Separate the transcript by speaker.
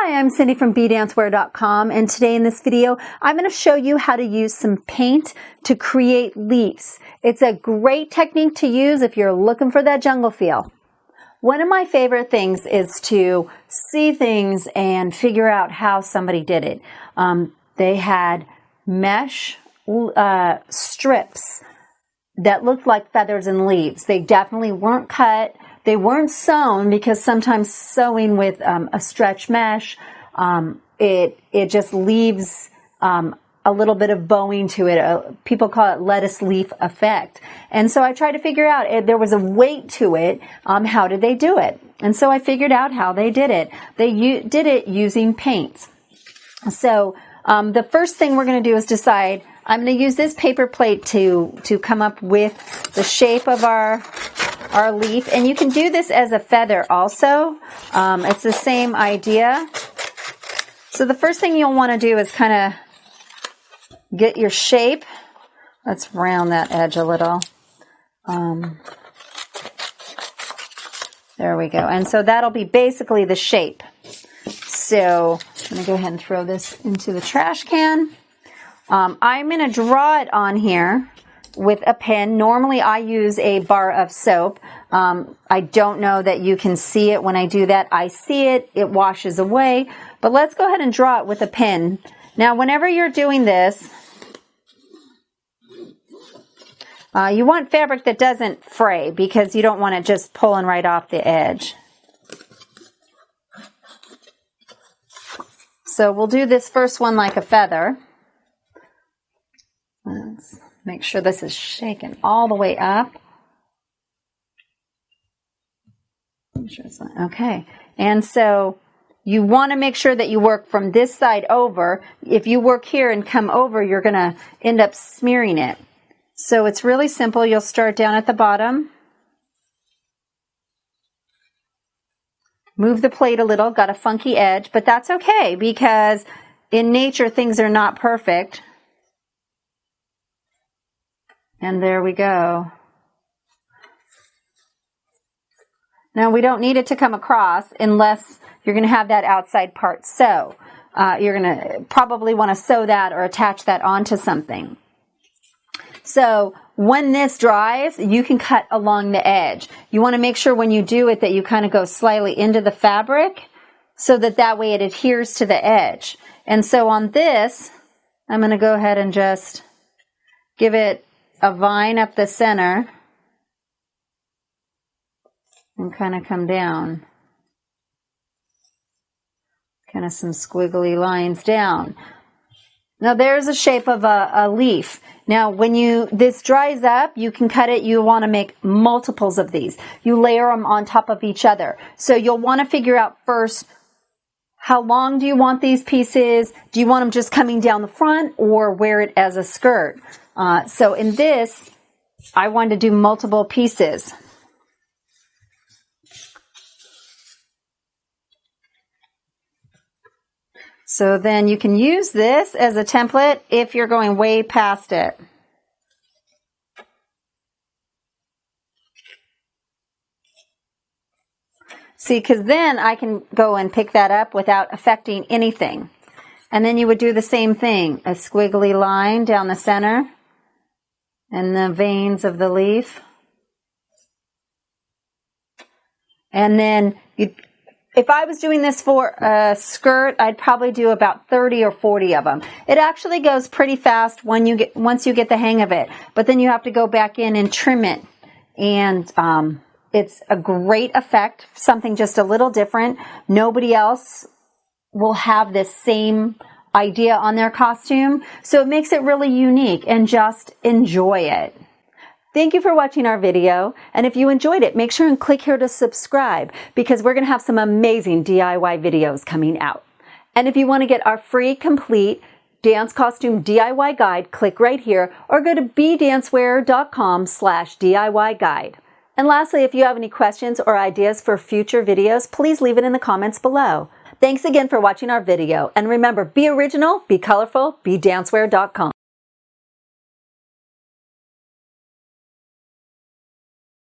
Speaker 1: Hi, I'm Cindy from bdancewear.com, and today in this video I'm going to show you how to use some paint to create leaves. It's a great technique to use if you're looking for that jungle feel. One of my favorite things is to see things and figure out how somebody did it. They had mesh strips that looked like feathers and leaves. They definitely weren't cut. They weren't sewn, because sometimes sewing with a stretch mesh, it just leaves a little bit of bowing to it. People call it lettuce leaf effect. And so I tried to figure out if there was a weight to it. How did they do it? And so I figured out how they did it. They did it using paints. So the first thing we're going to do is decide, I'm going to use this paper plate to come up with the shape of our leaf, and you can do this as a feather also. It's the same idea. So the first thing you'll want to do is kind of get your shape. Let's round that edge a little. There we go. And so that'll be basically the shape. So I'm going to go ahead and throw this into the trash can. I'm going to draw it on here with a pen. Normally I use a bar of soap. I don't know that you can see it when I do that. I see it, it washes away, but let's go ahead and draw it with a pen. Now whenever you're doing this, you want fabric that doesn't fray, because you don't want it just pulling right off the edge. So we'll do this first one like a feather. Let's make sure this is shaken all the way up. Okay. And so you want to make sure that you work from this side over. If you work here and come over, you're going to end up smearing it. So it's really simple. You'll start down at the bottom. Move the plate a little. Got a funky edge, but that's okay, because in nature things are not perfect. And there we go. Now we don't need it to come across unless you're going to have that outside part sew. You're going to probably want to sew that or attach that onto something. So when this dries, you can cut along the edge. You want to make sure when you do it that you kind of go slightly into the fabric, so that way it adheres to the edge. And so on this, I'm going to go ahead and just give it a vine up the center and kind of come down. Kind of some squiggly lines down. Now there's a shape of a leaf. Now when this dries up, you can cut it. You want to make multiples of these. You layer them on top of each other. So you'll want to figure out first, how long do you want these pieces? Do you want them just coming down the front, or wear it as a skirt? So in this, I wanted to do multiple pieces. So then you can use this as a template if you're going way past it. See, because then I can go and pick that up without affecting anything. And then you would do the same thing, a squiggly line down the center and the veins of the leaf. And then if I was doing this for a skirt, I'd probably do about 30 or 40 of them. It actually goes pretty fast once you get the hang of it. But then you have to go back in and trim it. And it's a great effect, something just a little different. Nobody else will have this same idea on their costume. So it makes it really unique, and just enjoy it. Thank you for watching our video, and if you enjoyed it, make sure and click here to subscribe, because we're going to have some amazing DIY videos coming out. And if you want to get our free, complete dance costume DIY guide, click right here, or go to bdancewear.com/DIY guide. And lastly, if you have any questions or ideas for future videos, please leave it in the comments below. Thanks again for watching our video, and remember, be original, be colorful, bdancewear.com.